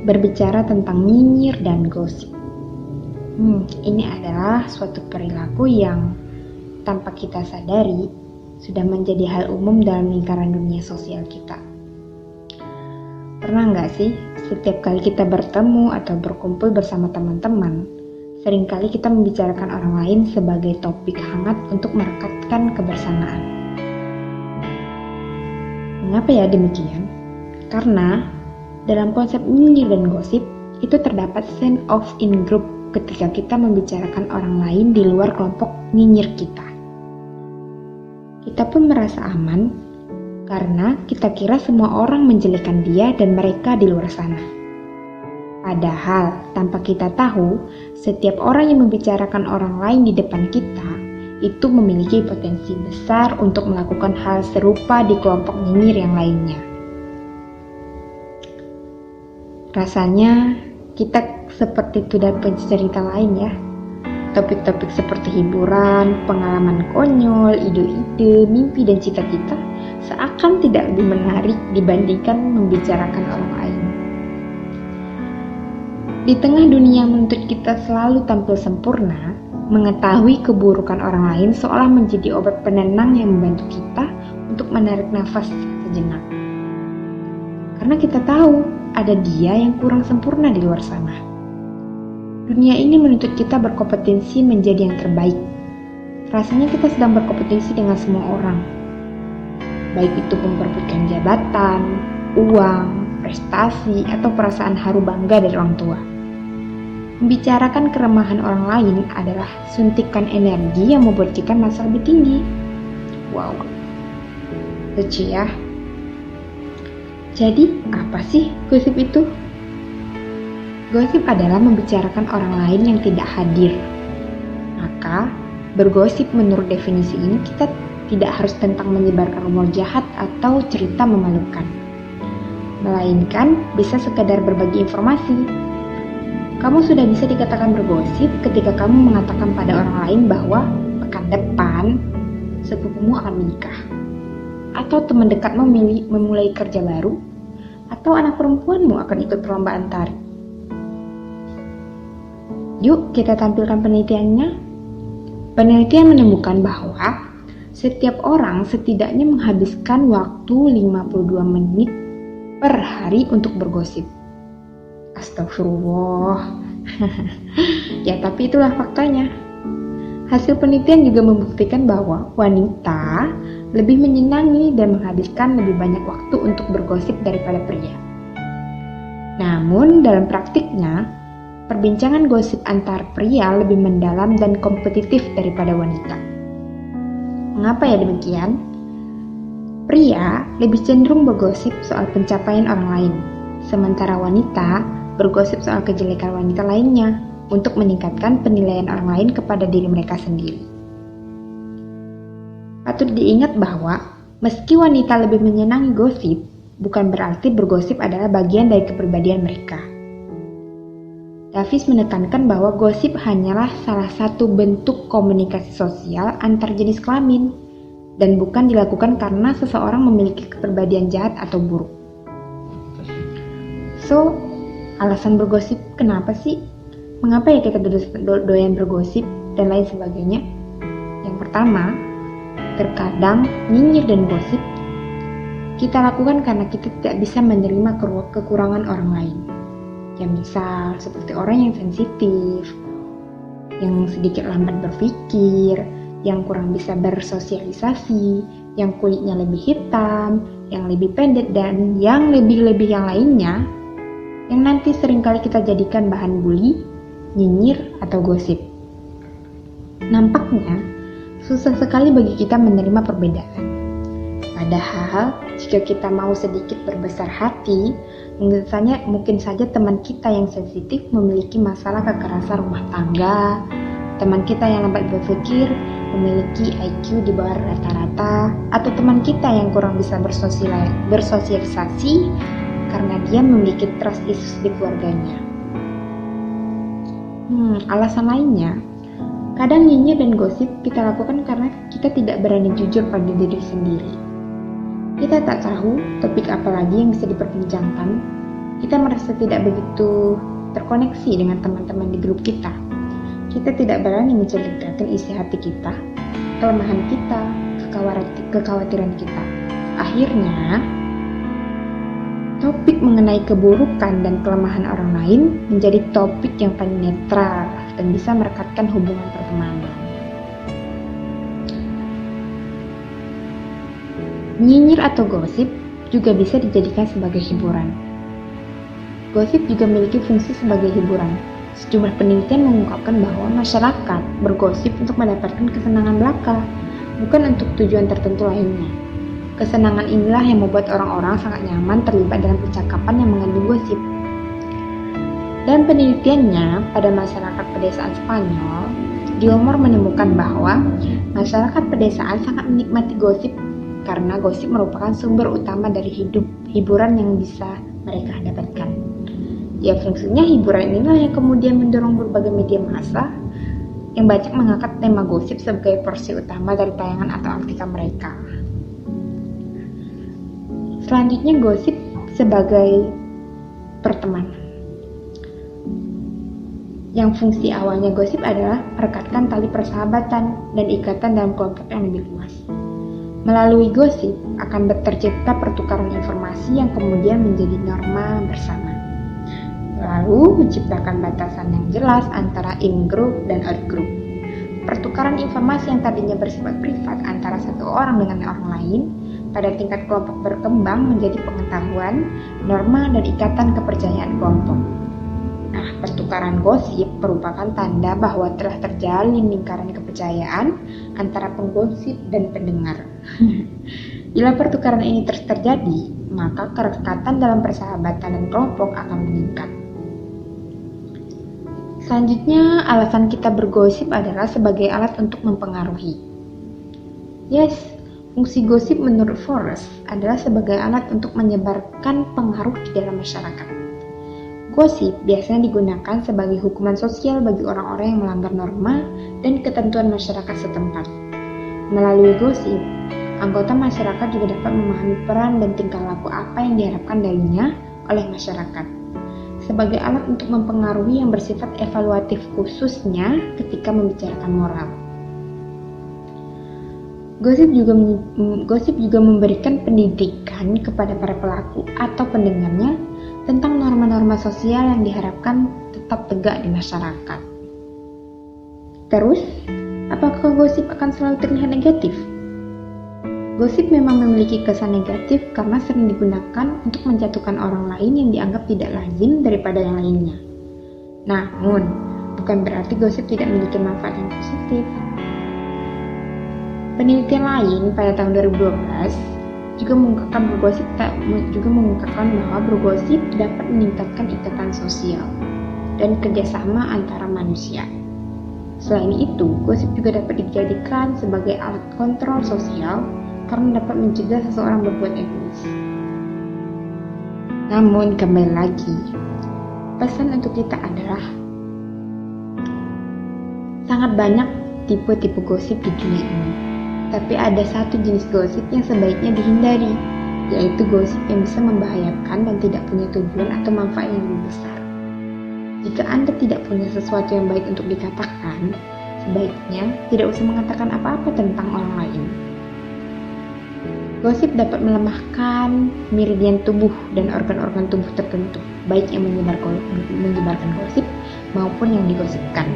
berbicara tentang nyinyir dan gosip. Ini adalah suatu perilaku yang tanpa kita sadari sudah menjadi hal umum dalam lingkaran dunia sosial kita. Pernah nggak sih setiap kali kita bertemu atau berkumpul bersama teman-teman, seringkali kita membicarakan orang lain sebagai topik hangat untuk merekatkan kebersamaan. Mengapa ya demikian? Karena dalam konsep nyinyir dan gosip itu terdapat sense of in group ketika kita membicarakan orang lain di luar kelompok nyinyir kita. Kita pun merasa aman karena kita kira semua orang menjelekkan dia dan mereka di luar sana. Padahal tanpa kita tahu, setiap orang yang membicarakan orang lain di depan kita itu memiliki potensi besar untuk melakukan hal serupa di kelompok nyinyir yang lainnya. Rasanya kita seperti tidak pencerita lain ya. Topik-topik seperti hiburan, pengalaman konyol, ide-ide, mimpi dan cita-cita seakan tidak lebih menarik dibandingkan membicarakan orang lain. Di tengah dunia yang menuntut kita selalu tampil sempurna, mengetahui keburukan orang lain seolah menjadi obat penenang yang membantu kita untuk menarik nafas sejenak. Karena kita tahu ada dia yang kurang sempurna di luar sana. Dunia ini menuntut kita berkompetensi menjadi yang terbaik. Rasanya kita sedang berkompetisi dengan semua orang. Baik itu memperebutkan jabatan, uang, prestasi, atau perasaan haru bangga dari orang tua. Membicarakan keremahan orang lain adalah suntikan energi yang membuat kita merasa lebih tinggi. Wow, lucu ya. Jadi, apa sih gosip itu? Gosip adalah membicarakan orang lain yang tidak hadir. Maka, bergosip menurut definisi ini kita tidak harus tentang menyebarkan rumor jahat atau cerita memalukan. Melainkan bisa sekedar berbagi informasi. Kamu sudah bisa dikatakan bergosip ketika kamu mengatakan pada orang lain bahwa pekan depan sepupumu akan menikah. Atau teman dekatmu memulai kerja baru. Atau anak perempuanmu akan ikut perlombaan tari. Yuk kita tampilkan penelitiannya. Penelitian menemukan bahwa setiap orang setidaknya menghabiskan waktu 52 menit per hari untuk bergosip. Astagfirullah. Ya tapi itulah faktanya. Hasil penelitian juga membuktikan bahwa wanita lebih menyenangi dan menghabiskan lebih banyak waktu untuk bergosip daripada pria. Namun dalam praktiknya, perbincangan gosip antar pria lebih mendalam dan kompetitif daripada wanita. Mengapa ya demikian? Pria lebih cenderung bergosip soal pencapaian orang lain, sementara wanita bergosip soal kejelekan wanita lainnya untuk meningkatkan penilaian orang lain kepada diri mereka sendiri. Patut diingat bahwa meski wanita lebih menyenangi gosip, bukan berarti bergosip adalah bagian dari kepribadian mereka. Davis menekankan bahwa gosip hanyalah salah satu bentuk komunikasi sosial antar jenis kelamin dan bukan dilakukan karena seseorang memiliki kepribadian jahat atau buruk. So, alasan bergosip kenapa sih? Mengapa ya kita doyan bergosip dan lain sebagainya? Yang pertama, terkadang nyinyir dan gosip kita lakukan karena kita tidak bisa menerima kekurangan orang lain. Ya misal seperti orang yang sensitif, yang sedikit lambat berpikir, yang kurang bisa bersosialisasi, yang kulitnya lebih hitam, yang lebih pendek dan yang lebih-lebih yang lainnya, yang nanti seringkali kita jadikan bahan bully, nyinyir, atau gosip. Nampaknya susah sekali bagi kita menerima perbedaan. Padahal jika kita mau sedikit berbesar hati, mungkin saja teman kita yang sensitif memiliki masalah kekerasan rumah tangga, teman kita yang lambat berpikir memiliki IQ di bawah rata-rata, atau teman kita yang kurang bisa bersosialisasi karena dia memiliki trust issues di keluarganya. Alasan lainnya, kadang nyinyir dan gosip kita lakukan karena kita tidak berani jujur pada diri sendiri. Kita tak tahu topik apa lagi yang bisa diperbincangkan. kita merasa tidak begitu terkoneksi dengan teman-teman di grup kita. Kita tidak berani menceritakan isi hati kita, kelemahan kita, kekhawatiran kita. Akhirnya, topik mengenai keburukan dan kelemahan orang lain menjadi topik yang paling netral dan bisa merekatkan hubungan pertemanan. Nyinyir atau gosip juga bisa dijadikan sebagai hiburan. Gosip juga memiliki fungsi sebagai hiburan. Sejumlah penelitian mengungkapkan bahwa masyarakat bergosip untuk mendapatkan kesenangan belaka, bukan untuk tujuan tertentu lainnya. Kesenangan inilah yang membuat orang-orang sangat nyaman terlibat dalam percakapan yang mengandung gosip. Dalam penelitiannya pada masyarakat pedesaan Spanyol, Gilmore menemukan bahwa masyarakat pedesaan sangat menikmati gosip karena gosip merupakan sumber utama dari hiburan yang bisa mereka dapatkan. Ya, fungsinya hiburan inilah yang kemudian mendorong berbagai media massa yang banyak mengangkat tema gosip sebagai porsi utama dari tayangan atau artikel mereka. Selanjutnya, gosip sebagai pertemanan. Yang fungsi awalnya gosip adalah merekatkan tali persahabatan dan ikatan dalam kelompok yang lebih luas. Melalui gosip akan tercipta pertukaran informasi yang kemudian menjadi norma bersama. Lalu menciptakan batasan yang jelas antara in-group dan out-group. Pertukaran informasi yang tadinya bersifat privat antara satu orang dengan orang lain pada tingkat kelompok berkembang menjadi pengetahuan, norma, dan ikatan kepercayaan kelompok. Nah, pertukaran gosip merupakan tanda bahwa telah terjalin lingkaran kepercayaan antara penggosip dan pendengar. Bila pertukaran ini terus terjadi, maka kerekatan dalam persahabatan dan kelompok akan meningkat. Selanjutnya, alasan kita bergosip adalah sebagai alat untuk mempengaruhi. Yes, fungsi gosip menurut Forrest adalah sebagai alat untuk menyebarkan pengaruh di dalam masyarakat. Gosip biasanya digunakan sebagai hukuman sosial bagi orang-orang yang melanggar norma dan ketentuan masyarakat setempat. Melalui gosip, anggota masyarakat juga dapat memahami peran dan tingkah laku apa yang diharapkan darinya oleh masyarakat. Sebagai alat untuk mempengaruhi yang bersifat evaluatif khususnya ketika membicarakan moral. Gosip juga memberikan pendidikan kepada para pelaku atau pendengarnya tentang norma-norma sosial yang diharapkan tetap tegak di masyarakat. Terus, apakah gosip akan selalu terlihat negatif? Gosip memang memiliki kesan negatif karena sering digunakan untuk menjatuhkan orang lain yang dianggap tidak lazim daripada yang lainnya. Namun, bukan berarti gosip tidak memiliki manfaat yang positif. Penelitian lain pada tahun 2012 juga mengungkapkan bahwa bergosip dapat meningkatkan ikatan sosial dan kerjasama antara manusia. Selain itu, gosip juga dapat dijadikan sebagai alat kontrol sosial karena dapat mencegah seseorang berbuat egois. Namun, kembali lagi, pesan untuk kita adalah sangat banyak tipe-tipe gosip di dunia ini. Tapi ada satu jenis gosip yang sebaiknya dihindari, yaitu gosip yang bisa membahayakan dan tidak punya tujuan atau manfaat yang lebih besar. Jika Anda tidak punya sesuatu yang baik untuk dikatakan, sebaiknya tidak usah mengatakan apa-apa tentang orang lain. Gosip dapat melemahkan meridian tubuh dan organ-organ tubuh tertentu, baik yang menyebarkan gosip maupun yang digosipkan.